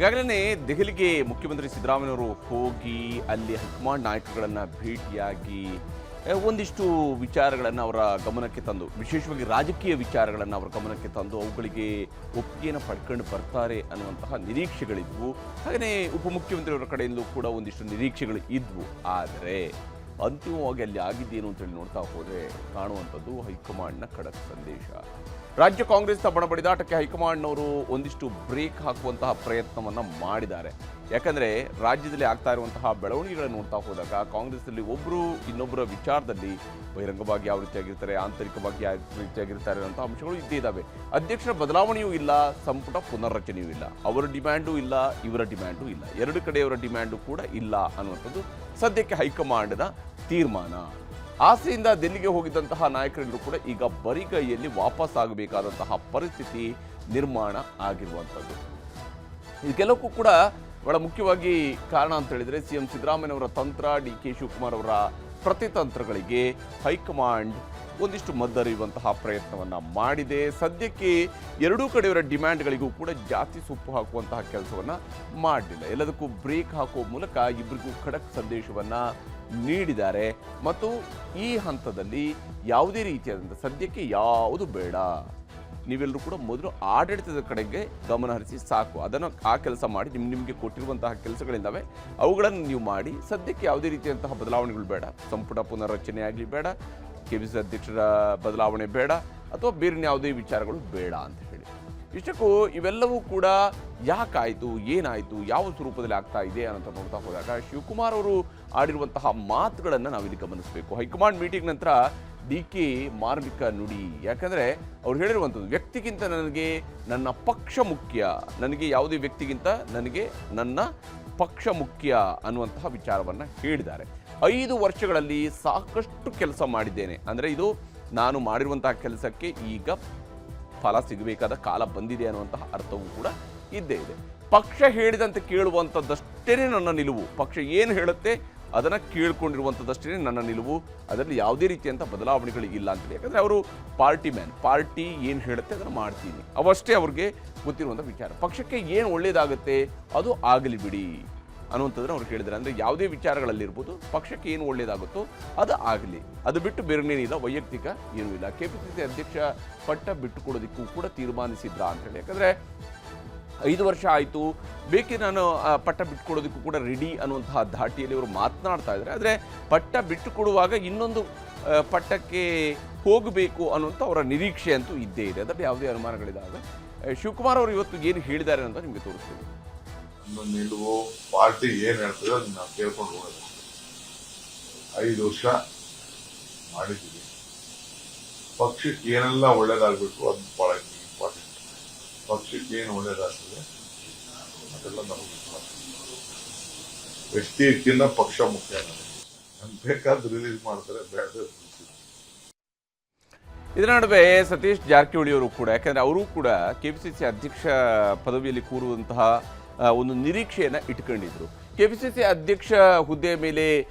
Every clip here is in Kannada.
ಈಗಾಗಲೇ ದೆಹಲಿಗೆ ಮುಖ್ಯಮಂತ್ರಿ ಸಿದ್ದರಾಮಯ್ಯವರು ಹೋಗಿ ಅಲ್ಲಿ ಹೈಕಮಾಂಡ್ ನಾಯಕರುಗಳನ್ನು ಭೇಟಿಯಾಗಿ ಒಂದಿಷ್ಟು ವಿಚಾರಗಳನ್ನು ಅವರ ಗಮನಕ್ಕೆ ತಂದು, ವಿಶೇಷವಾಗಿ ರಾಜಕೀಯ ವಿಚಾರಗಳನ್ನು ಅವರ ಗಮನಕ್ಕೆ ತಂದು ಅವುಗಳಿಗೆ ಒಪ್ಪಿಗೆಯನ್ನು ಪಡ್ಕೊಂಡು ಬರ್ತಾರೆ ಅನ್ನುವಂತಹ ನಿರೀಕ್ಷೆಗಳಿದ್ವು. ಹಾಗೆಯೇ ಉಪಮುಖ್ಯಮಂತ್ರಿಯವರ ಕಡೆಯಿಂದಲೂ ಕೂಡ ಒಂದಿಷ್ಟು ನಿರೀಕ್ಷೆಗಳು ಇದ್ವು. ಆದರೆ ಅಂತಿಮವಾಗಿ ಅಲ್ಲಿ ಆಗಿದ್ದೇನು ಅಂತೇಳಿ ನೋಡ್ತಾ ಹೋದರೆ ಕಾಣುವಂಥದ್ದು ಹೈಕಮಾಂಡ್ನ ಖಡಕ್ ಸಂದೇಶ. ರಾಜ್ಯ ಕಾಂಗ್ರೆಸ್ನ ಬಣಬಡಿದಾಟಕ್ಕೆ ಹೈಕಮಾಂಡ್ನವರು ಒಂದಿಷ್ಟು ಬ್ರೇಕ್ ಹಾಕುವಂತಹ ಪ್ರಯತ್ನವನ್ನು ಮಾಡಿದ್ದಾರೆ. ಯಾಕಂದರೆ ರಾಜ್ಯದಲ್ಲಿ ಆಗ್ತಾ ಇರುವಂತಹ ಬೆಳವಣಿಗೆಗಳನ್ನು ನೋಡ್ತಾ ಹೋದಾಗ ಕಾಂಗ್ರೆಸ್ನಲ್ಲಿ ಒಬ್ಬರು ಇನ್ನೊಬ್ಬರ ವಿಚಾರದಲ್ಲಿ ಬಹಿರಂಗವಾಗಿ ಯಾವ ರೀತಿಯಾಗಿರ್ತಾರೆ, ಆಂತರಿಕವಾಗಿ ಯಾವ ರೀತಿಯಾಗಿರ್ತಾರೆ ಅನ್ನೋಂಥ ಅಂಶಗಳು ಇದ್ದೇ ಇದ್ದಾವೆ. ಅಧ್ಯಕ್ಷರ ಬದಲಾವಣೆಯೂ ಇಲ್ಲ, ಸಂಪುಟ ಪುನರ್ರಚನೆಯೂ ಇಲ್ಲ, ಅವರ ಡಿಮ್ಯಾಂಡು ಇಲ್ಲ, ಇವರ ಡಿಮ್ಯಾಂಡು ಇಲ್ಲ, ಎರಡು ಕಡೆಯವರ ಡಿಮ್ಯಾಂಡು ಕೂಡ ಇಲ್ಲ ಅನ್ನುವಂಥದ್ದು ಸದ್ಯಕ್ಕೆ ಹೈಕಮಾಂಡ್ನ ತೀರ್ಮಾನ. ಆಸೆಯಿಂದ ದಿಲ್ಲಿಗೆ ಹೋಗಿದ್ದಂತಹ ನಾಯಕರೆಲ್ಲರೂ ಕೂಡ ಈಗ ಬರಿಗೈಯಲ್ಲಿ ವಾಪಸ್ ಆಗಬೇಕಾದಂತಹ ಪರಿಸ್ಥಿತಿ ನಿರ್ಮಾಣ ಆಗಿರುವಂಥದ್ದು. ಇದಕ್ಕೆಲ್ಲಕ್ಕೂ ಕೂಡ ಬಹಳ ಮುಖ್ಯವಾಗಿ ಕಾರಣ ಅಂತ ಹೇಳಿದರೆ ಸಿಎಂ ಸಿದ್ದರಾಮಯ್ಯನವರ ತಂತ್ರ, DK ಶಿವಕುಮಾರ್ ಅವರ ಪ್ರತಿತಂತ್ರಗಳಿಗೆ ಹೈಕಮಾಂಡ್ ಒಂದಿಷ್ಟು ಮದ್ದರಿಯುವಂತಹ ಪ್ರಯತ್ನವನ್ನು ಮಾಡಿದೆ. ಸದ್ಯಕ್ಕೆ ಎರಡೂ ಕಡೆಯವರ ಡಿಮ್ಯಾಂಡ್ಗಳಿಗೂ ಕೂಡ ಜಾಸ್ತಿ ಸೊಪ್ಪು ಹಾಕುವಂತಹ ಕೆಲಸವನ್ನು ಮಾಡಲಿಲ್ಲ. ಎಲ್ಲದಕ್ಕೂ ಬ್ರೇಕ್ ಹಾಕುವ ಮೂಲಕ ಇಬ್ಬರಿಗೂ ಖಡಕ್ ಸಂದೇಶವನ್ನು ನೀಡಿದ್ದಾರೆ. ಮತ್ತು ಈ ಹಂತದಲ್ಲಿ ಯಾವುದೇ ರೀತಿಯಾದಂಥ ಸದ್ಯಕ್ಕೆ ಯಾವುದು ಬೇಡ, ನೀವೆಲ್ಲರೂ ಕೂಡ ಮೊದಲು ಆಡಳಿತದ ಕಡೆಗೆ ಗಮನ ಹರಿಸಿ ಸಾಕು, ಅದನ್ನು ಆ ಕೆಲಸ ಮಾಡಿ, ನಿಮಗೆ ಕೊಟ್ಟಿರುವಂತಹ ಕೆಲಸಗಳಿದ್ದಾವೆ ಅವುಗಳನ್ನು ನೀವು ಮಾಡಿ. ಸದ್ಯಕ್ಕೆ ಯಾವುದೇ ರೀತಿಯಂತಹ ಬದಲಾವಣೆಗಳು ಬೇಡ, ಸಂಪುಟ ಪುನರ್ರಚನೆ ಆಗಲಿ ಬೇಡ, KPCC ಅಧ್ಯಕ್ಷರ ಬದಲಾವಣೆ ಬೇಡ, ಅಥವಾ ಬೇರೆ ಯಾವುದೇ ವಿಚಾರಗಳು ಬೇಡ ಅಂತ ಹೇಳಿ. ಇಷ್ಟಕ್ಕೂ ಇವೆಲ್ಲವೂ ಕೂಡ ಯಾಕಾಯಿತು, ಏನಾಯಿತು, ಯಾವ ಸ್ವರೂಪದಲ್ಲಿ ಆಗ್ತಾ ಇದೆ ಅಂತ ನೋಡ್ತಾ ಹೋದಾಗ ಶಿವಕುಮಾರ್ ಅವರು ಆಡಿರುವಂತಹ ಮಾತುಗಳನ್ನು ನಾವಿಲ್ಲಿ ಗಮನಿಸಬೇಕು. ಹೈಕಮಾಂಡ್ ಮೀಟಿಂಗ್ ನಂತರ DK ಮಾರ್ಮಿಕ ನುಡಿ. ಯಾಕಂದರೆ ಅವ್ರು ಹೇಳಿರುವಂಥದ್ದು, ವ್ಯಕ್ತಿಗಿಂತ ನನಗೆ ನನ್ನ ಪಕ್ಷ ಮುಖ್ಯ, ನನಗೆ ಯಾವುದೇ ವ್ಯಕ್ತಿಗಿಂತ ನನಗೆ ನನ್ನ ಪಕ್ಷ ಮುಖ್ಯ ಅನ್ನುವಂತಹ ವಿಚಾರವನ್ನು ಹೇಳಿದ್ದಾರೆ. 5 ವರ್ಷಗಳಲ್ಲಿ ಸಾಕಷ್ಟು ಕೆಲಸ ಮಾಡಿದ್ದೇನೆ, ಅಂದರೆ ಇದು ನಾನು ಮಾಡಿರುವಂತಹ ಕೆಲಸಕ್ಕೆ ಈಗ ಫಲ ಸಿಗಬೇಕಾದ ಕಾಲ ಬಂದಿದೆ ಅನ್ನುವಂತಹ ಅರ್ಥವೂ ಕೂಡ ಇದ್ದೇ ಇದೆ. ಪಕ್ಷ ಹೇಳಿದಂತೆ ಕೇಳುವಂಥದ್ದಷ್ಟೇ ನನ್ನ ನಿಲುವು, ಪಕ್ಷ ಏನು ಹೇಳುತ್ತೆ ಅದನ್ನು ಕೇಳ್ಕೊಂಡಿರುವಂಥದ್ದಷ್ಟೇ ನನ್ನ ನಿಲುವು, ಅದರಲ್ಲಿ ಯಾವುದೇ ರೀತಿಯಂಥ ಬದಲಾವಣೆಗಳಿಲ್ಲ ಅಂತೇಳಿ. ಯಾಕಂದರೆ ಅವರು ಪಾರ್ಟಿ ಮ್ಯಾನ್, ಪಾರ್ಟಿ ಏನು ಹೇಳುತ್ತೆ ಅದನ್ನು ಮಾಡ್ತೀನಿ, ಅವಷ್ಟೇ ಅವ್ರಿಗೆ ಗೊತ್ತಿರುವಂಥ ವಿಚಾರ. ಪಕ್ಷಕ್ಕೆ ಏನು ಒಳ್ಳೆಯದಾಗುತ್ತೆ ಅದು ಆಗಲಿ ಬಿಡಿ ಅನ್ನುವಂಥದ್ದನ್ನು ಅವ್ರು ಹೇಳಿದ್ದಾರೆ. ಅಂದರೆ ಯಾವುದೇ ವಿಚಾರಗಳಲ್ಲಿರ್ಬೋದು, ಪಕ್ಷಕ್ಕೆ ಏನು ಒಳ್ಳೆಯದಾಗುತ್ತೋ ಅದು ಆಗಲಿ, ಅದು ಬಿಟ್ಟು ಬೇರೆನೇನಿಲ್ಲ, ವೈಯಕ್ತಿಕ ಏನೂ ಇಲ್ಲ. KPCC ಅಧ್ಯಕ್ಷ ಪಟ್ಟ ಬಿಟ್ಟುಕೊಡೋದಕ್ಕೂ ಕೂಡ ತೀರ್ಮಾನಿಸಿದ್ರಾ ಅಂತೇಳಿ. ಯಾಕಂದರೆ 5 ವರ್ಷ ಆಯಿತು, ಬೇಕೇ ನಾನು ಪಟ್ಟ ಬಿಟ್ಟುಕೊಡೋದಕ್ಕೂ ಕೂಡ ರೆಡಿ ಅನ್ನುವಂತಹ ಧಾಟಿಯಲ್ಲಿ ಅವರು ಮಾತನಾಡ್ತಾ ಇದ್ದಾರೆ. ಆದರೆ ಪಟ್ಟ ಬಿಟ್ಟುಕೊಡುವಾಗ ಇನ್ನೊಂದು ಪಟ್ಟಕ್ಕೆ ಹೋಗಬೇಕು ಅನ್ನುವಂಥ ಅವರ ನಿರೀಕ್ಷೆ ಅಂತೂ ಇದ್ದೇ ಇದೆ, ಅದರಲ್ಲಿ ಯಾವುದೇ ಅನುಮಾನಗಳಿದ್ದಾವೆ. ಶಿವಕುಮಾರ್ ಅವರು ಇವತ್ತು ಏನು ಹೇಳಿದ್ದಾರೆ ಅಂತ ನಿಮಗೆ ತೋರಿಸ್ತೀವಿ. ನಿಲುವು ಪಾರ್ಟಿ ಏನ್ ಹೇಳ್ತದೆ ಅದನ್ನ ನಾವು ಕೇಳ್ಕೊಂಡು ಹೋಗೋದು. 5 ವರ್ಷ ಮಾಡಿದ್ದೀವಿ, ಪಕ್ಷಕ್ಕೆ ಏನೆಲ್ಲ ಒಳ್ಳೇದಾಗಬೇಕು ಅದು ಬಹಳ ಇಂಪಾರ್ಟೆಂಟ್. ಪಕ್ಷಕ್ಕೆ ಏನು ಒಳ್ಳೇದಾಗ್ತದೆ ಅದೆಲ್ಲ ನಮಗೆ ವ್ಯಕ್ತಿಯಕ್ಕಿಂತ ಪಕ್ಷ ಮುಖ್ಯ. ನಮ್ಗೆ ಬೇಕಾದ್ರೆ ರಿಲೀಸ್ ಮಾಡ್ತಾರೆ, ಬೇಡ. ಇದರ ನಡುವೆ ಸತೀಶ್ ಜಾರಕಿಹೊಳಿ ಅವರು ಕೂಡ, ಯಾಕಂದರೆ ಅವರು ಕೂಡ KPCC ಅಧ್ಯಕ್ಷ ಪದವಿಯಲ್ಲಿ ಕೂರುವಂತಹ ಒಂದು ನಿರೀಕ್ಷೆಯನ್ನು ಇಟ್ಕೊಂಡಿದ್ರು. KPCC ಅಧ್ಯಕ್ಷ ಹುದ್ದೆಯ ಮೇಲೆ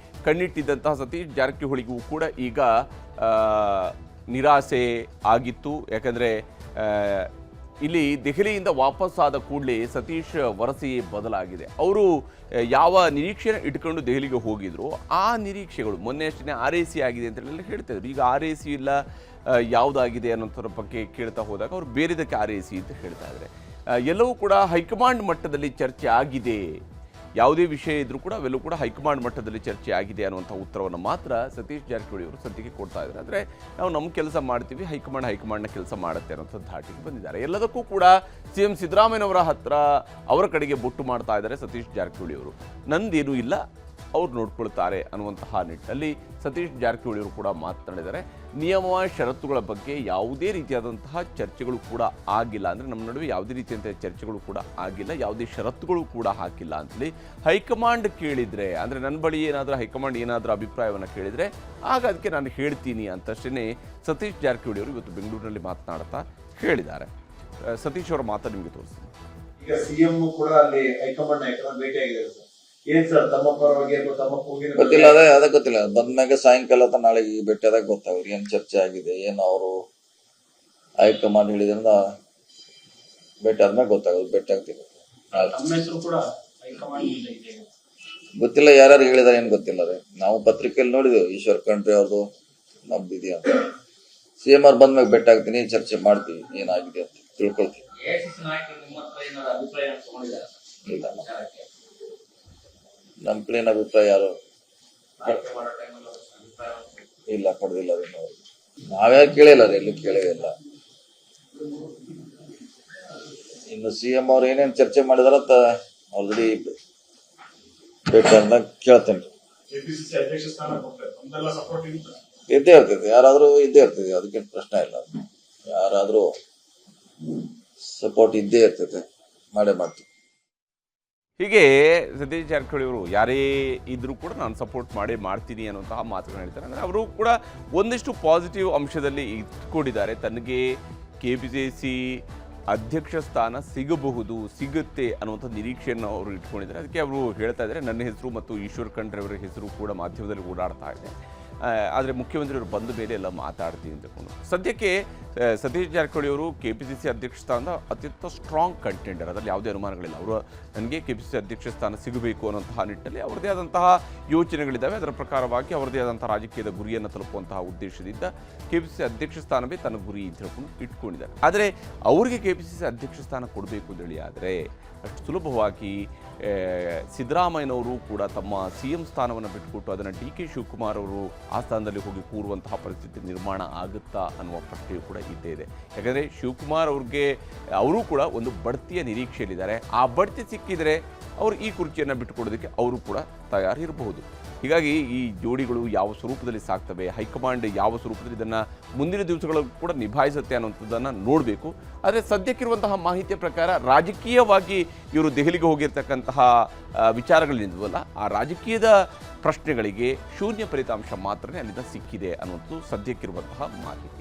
ಕಣ್ಣಿಟ್ಟಿದ್ದಂತಹ ಸತೀಶ್ ಜಾರಕಿಹೊಳಿಗೂ ಕೂಡ ಈಗ ನಿರಾಸೆ ಆಗಿತ್ತು. ಯಾಕಂದರೆ ಇಲ್ಲಿ ದೆಹಲಿಯಿಂದ ವಾಪಸ್ಸಾದ ಕೂಡಲೇ ಸತೀಶ್ ವರಸೆಯೇ ಬದಲಾಗಿದೆ. ಅವರು ಯಾವ ನಿರೀಕ್ಷೆಯನ್ನು ಇಟ್ಕೊಂಡು ದೆಹಲಿಗೆ ಹೋಗಿದ್ರು ಆ ನಿರೀಕ್ಷೆಗಳು ಮೊನ್ನೆ ಅಷ್ಟೇ RAC ಆಗಿದೆ ಅಂತೇಳಿ ಹೇಳ್ತಾ ಇದ್ರು. ಈಗ RAC ಇಲ್ಲ, ಯಾವುದಾಗಿದೆ ಅನ್ನೋದ್ರ ಬಗ್ಗೆ ಕೇಳ್ತಾ ಹೋದಾಗ ಅವರು ಬೇರೆದಕ್ಕೆ RAC ಅಂತ ಹೇಳ್ತಾ ಇದ್ದಾರೆ. ಎಲ್ಲವೂ ಕೂಡ ಹೈಕಮಾಂಡ್ ಮಟ್ಟದಲ್ಲಿ ಚರ್ಚೆ ಆಗಿದೆ, ಯಾವುದೇ ವಿಷಯ ಇದ್ರೂ ಕೂಡ ಅವೆಲ್ಲವೂ ಕೂಡ ಹೈಕಮಾಂಡ್ ಮಟ್ಟದಲ್ಲಿ ಚರ್ಚೆ ಆಗಿದೆ ಅನ್ನುವಂಥ ಉತ್ತರವನ್ನು ಮಾತ್ರ ಸತೀಶ್ ಜಾರಕಿಹೊಳಿ ಅವರು ಸದ್ಯಕ್ಕೆ ಕೊಡ್ತಾ ಇದ್ದಾರೆ. ಅಂದರೆ ನಾವು ನಮ್ಮ ಕೆಲಸ ಮಾಡ್ತೀವಿ, ಹೈಕಮಾಂಡ್ನ ಕೆಲಸ ಮಾಡುತ್ತೆ ಅನ್ನೋಂಥ ಧಾಟಿಗೆ ಬಂದಿದ್ದಾರೆ. ಎಲ್ಲದಕ್ಕೂ ಕೂಡ CM ಸಿದ್ದರಾಮಯ್ಯನವರ ಹತ್ರ ಅವರ ಕಡೆಗೆ ಬೊಟ್ಟು ಮಾಡ್ತಾ ಇದ್ದಾರೆ ಸತೀಶ್ ಜಾರಕಿಹೊಳಿ ಅವರು. ನಂದೇನೂ ಇಲ್ಲ, ಅವ್ರು ನೋಡ್ಕೊಳ್ತಾರೆ ಅನ್ನುವಂತಹ ನಿಟ್ಟಿನಲ್ಲಿ ಸತೀಶ್ ಜಾರಕಿಹೊಳಿ ಅವರು ಕೂಡ ಮಾತನಾಡಿದ್ದಾರೆ. ನಿಯಮ ಷರತ್ತುಗಳ ಬಗ್ಗೆ ಯಾವುದೇ ರೀತಿಯಾದಂತಹ ಚರ್ಚೆಗಳು ಕೂಡ ಆಗಿಲ್ಲ, ಅಂದರೆ ನಮ್ಮ ನಡುವೆ ಯಾವುದೇ ರೀತಿಯಂತಹ ಚರ್ಚೆಗಳು ಕೂಡ ಆಗಿಲ್ಲ, ಯಾವುದೇ ಷರತ್ತುಗಳು ಕೂಡ ಹಾಕಿಲ್ಲ ಅಂತೇಳಿ ಹೈಕಮಾಂಡ್ ಕೇಳಿದರೆ, ಅಂದರೆ ನನ್ನ ಬಳಿ ಏನಾದರೂ ಹೈಕಮಾಂಡ್ ಏನಾದರೂ ಅಭಿಪ್ರಾಯವನ್ನು ಕೇಳಿದರೆ ಆಗ ಅದಕ್ಕೆ ನಾನು ಹೇಳ್ತೀನಿ ಅಂತಷ್ಟೇ ಸತೀಶ್ ಜಾರಕಿಹೊಳಿ ಅವರು ಇವತ್ತು ಬೆಂಗಳೂರಿನಲ್ಲಿ ಮಾತನಾಡ್ತಾ ಹೇಳಿದ್ದಾರೆ. ಸತೀಶ್ ಅವರ ಮಾತು ನಿಮಗೆ ತೋರಿಸ್ತೀನಿ. ಈಗ CM ಕೂಡ ಅಲ್ಲಿ ಹೈಕಮಾಂಡ್ ನಾಯಕರ ಭೇಟಿಯಾಗಿದ್ದಾರೆ. ಏನ್ ಸರ್ ತಮ್ಮ ಪರವಾಗಿ ಗೊತ್ತಿಲ್ಲ, ಅದೇ ಗೊತ್ತಿಲ್ಲ. ಬಂದ್ಮ್ಯಾಗ ಸಾಯಂಕಾಲ ನಾಳೆ ಭೇಟಿಯಾದಾಗ ಗೊತ್ತಾಗ್ರಿ ಏನ್ ಚರ್ಚೆ ಆಗಿದೆ, ಏನು ಅವರು ಹೈಕಮಾಂಡ್ ಹೇಳಿದ್ರಿಂದ ಭೇಟಿ ಆದ್ಮೇಲೆ ಗೊತ್ತಾಗೋದು. ಭೇಟಿ ಆಗ್ತಿಲ್ಲ. ನಮ್ಮ ಹೆಸರು ಕೂಡ ಹೈಕಮಾಂಡ್ ಮುಂದೆ ಇದೆ. ಗೊತ್ತಿಲ್ಲ, ಯಾರ್ಯಾರು ಹೇಳಿದಾರೆ ಏನ್ ಗೊತ್ತಿಲ್ಲ ರೀ. ನಾವು ಪತ್ರಿಕೆಯಲ್ಲಿ ನೋಡಿದೆವು ಈಶ್ವರ್ ಖಂಡ್ರೆ ಅವ್ರದ್ದು ನಮ್ದು ಇದೆಯಾ ಅಂತ. CM ಅವ್ರು ಬಂದ್ಮೇಲೆ ಬೆಟ್ಟ ಆಗ್ತೀನಿ, ಚರ್ಚೆ ಮಾಡ್ತೀವಿ ಏನಾಗಿದೆ ಅಂತ ತಿಳ್ಕೊಳ್ತೀವಿ. ಇಲ್ಲ, ನಮ್ ಕಡೆ ಅಭಿಪ್ರಾಯ ಯಾರು ಇಲ್ಲ ಪಡೆದಿಲ್ಲ ರೀ. ನಾವು ನಾವ್ಯಾರು ಕೇಳಿಲ್ಲ ರೀ, ಎಲ್ಲೂ ಕೇಳೇ ಇಲ್ಲ. ಇನ್ನು CM ಅವ್ರು ಏನೇನ್ ಚರ್ಚೆ ಮಾಡಿದಾರಂತ ಆಲ್ರೆಡಿ ಭೇಟಿ ಅಂದಾಗ ಕೇಳ್ತೇನೆ. ಕೆಪಿಸಿಸಿ ಅಧ್ಯಕ್ಷ ಸ್ಥಾನ ಕೊಡ್ತಾರೆ, ನಮ್ದೆಲ್ಲ ಸಪೋರ್ಟ್ ಇರುತ್ತೆ. ಇದ್ದೇ ಇರ್ತೈತಿ, ಯಾರಾದ್ರೂ ಇದ್ದೇ ಇರ್ತೈತಿ, ಅದಕ್ಕೆ ಪ್ರಶ್ನೆ ಇಲ್ಲ. ಯಾರಾದ್ರೂ ಸಪೋರ್ಟ್ ಇದ್ದೇ ಇರ್ತೈತೆ, ಮಾಡೇ ಮಾಡ್ತೀವಿ. ಹೀಗೆ ಸತೀಶ್ ಜಾರಕಿಹೊಳಿ ಅವರು ಯಾರೇ ಇದ್ರೂ ಕೂಡ ನಾನು ಸಪೋರ್ಟ್ ಮಾಡೇ ಮಾಡ್ತೀನಿ ಅನ್ನುವಂತಹ ಮಾತುಗಳನ್ನ ಹೇಳ್ತಾರೆ. ಅಂದರೆ ಅವರು ಕೂಡ ಒಂದಿಷ್ಟು ಪಾಸಿಟಿವ್ ಅಂಶದಲ್ಲಿ ಇಟ್ಕೊಂಡಿದ್ದಾರೆ. ತನಗೆ KPCC ಅಧ್ಯಕ್ಷ ಸ್ಥಾನ ಸಿಗುತ್ತೆ ಅನ್ನುವಂಥ ನಿರೀಕ್ಷೆಯನ್ನು ಅವರು ಇಟ್ಕೊಂಡಿದ್ದಾರೆ. ಅದಕ್ಕೆ ಅವರು ಹೇಳ್ತಾ ಇದ್ದಾರೆ, ನನ್ನ ಹೆಸರು ಮತ್ತು ಈಶ್ವರ್ ಖಂಡ್ರೆ ಅವರ ಹೆಸರು ಕೂಡ ಮಾಧ್ಯಮದಲ್ಲಿ ಓಡಾಡ್ತಾ ಇದೆ, ಆದರೆ ಮುಖ್ಯಮಂತ್ರಿಯವರು ಬಂದ ಮೇಲೆ ಎಲ್ಲ ಮಾತಾಡ್ತೀನಿ ಅಂತಕೊಂಡು. ಸದ್ಯಕ್ಕೆ ಸತೀಶ್ ಜಾರಕಿಹೊಳಿ ಅವರು KPCC ಅಧ್ಯಕ್ಷ ಸ್ಥಾನದ ಅತ್ಯಂತ ಸ್ಟ್ರಾಂಗ್ ಕಂಟೆಂಡರ್, ಅದರಲ್ಲಿ ಯಾವುದೇ ಅನುಮಾನಗಳಿಲ್ಲ. ಅವರು ನನಗೆ KPCC ಅಧ್ಯಕ್ಷ ಸ್ಥಾನ ಸಿಗಬೇಕು ಅನ್ನೋಂತಹ ನಿಟ್ಟಲ್ಲಿ ಅವರದೇ ಆದಂತಹ ಯೋಚನೆಗಳಿದ್ದಾವೆ. ಅದರ ಪ್ರಕಾರವಾಗಿ ಅವರದೇ ಆದಂತಹ ರಾಜಕೀಯದ ಗುರಿಯನ್ನು ತಲುಪುವಂತಹ ಉದ್ದೇಶದಿಂದ KPCC ಅಧ್ಯಕ್ಷ ಸ್ಥಾನವೇ ತನ್ನ ಗುರಿ ಅಂತ ಹೇಳ್ಕೊಂಡು ಇಟ್ಕೊಂಡಿದ್ದಾರೆ. ಆದರೆ ಅವರಿಗೆ KPCC ಅಧ್ಯಕ್ಷ ಸ್ಥಾನ ಕೊಡಬೇಕು ಅಂತೇಳಿ ಆದರೆ ಅಷ್ಟು ಸುಲಭವಾಗಿ ಸಿದ್ದರಾಮಯ್ಯನವರು ಕೂಡ ತಮ್ಮ CM ಸ್ಥಾನವನ್ನು ಬಿಟ್ಟುಕೊಟ್ಟು ಅದನ್ನು DK ಶಿವಕುಮಾರ್ ಅವರು ಆ ಸ್ಥಾನದಲ್ಲಿ ಹೋಗಿ ಕೂರುವಂತಹ ಪರಿಸ್ಥಿತಿ ನಿರ್ಮಾಣ ಆಗುತ್ತಾ ಅನ್ನುವ ಪ್ರಶ್ನೆಯೂ ಕೂಡ ಇದ್ದೇ ಇದೆ. ಯಾಕಂದರೆ ಶಿವಕುಮಾರ್ ಅವ್ರಿಗೆ ಅವರು ಕೂಡ ಒಂದು ಬಡ್ತಿಯ ನಿರೀಕ್ಷೆಯಲ್ಲಿದ್ದಾರೆ. ಆ ಬಡ್ತಿ ಸಿಕ್ಕಿದರೆ ಅವರು ಈ ಕುರ್ಚಿಯನ್ನು ಬಿಟ್ಟುಕೊಡೋದಕ್ಕೆ ಅವರು ಕೂಡ ತಯಾರಿರಬಹುದು. ಹೀಗಾಗಿ ಈ ಜೋಡಿಗಳು ಯಾವ ಸ್ವರೂಪದಲ್ಲಿ ಸಾಕ್ತವೆ, ಹೈಕಮಾಂಡ್ ಯಾವ ಸ್ವರೂಪದಲ್ಲಿ ಇದನ್ನು ಮುಂದಿನ ದಿವಸಗಳು ಕೂಡ ನಿಭಾಯಿಸುತ್ತೆ ಅನ್ನೋಂಥದ್ದನ್ನು ನೋಡಬೇಕು. ಆದರೆ ಸದ್ಯಕ್ಕಿರುವಂತಹ ಮಾಹಿತಿಯ ಪ್ರಕಾರ ರಾಜಕೀಯವಾಗಿ ಇವರು ದೆಹಲಿಗೆ ಹೋಗಿರ್ತಕ್ಕಂತಹ ವಿಚಾರಗಳಿಂದವಲ್ಲ, ಆ ರಾಜಕೀಯದ ಪ್ರಶ್ನೆಗಳಿಗೆ ಶೂನ್ಯ ಫಲಿತಾಂಶ ಮಾತ್ರನೇ ಅಲ್ಲಿಂದ ಸಿಕ್ಕಿದೆ ಅನ್ನುವಂಥದ್ದು ಸದ್ಯಕ್ಕಿರುವಂತಹ ಮಾಹಿತಿ.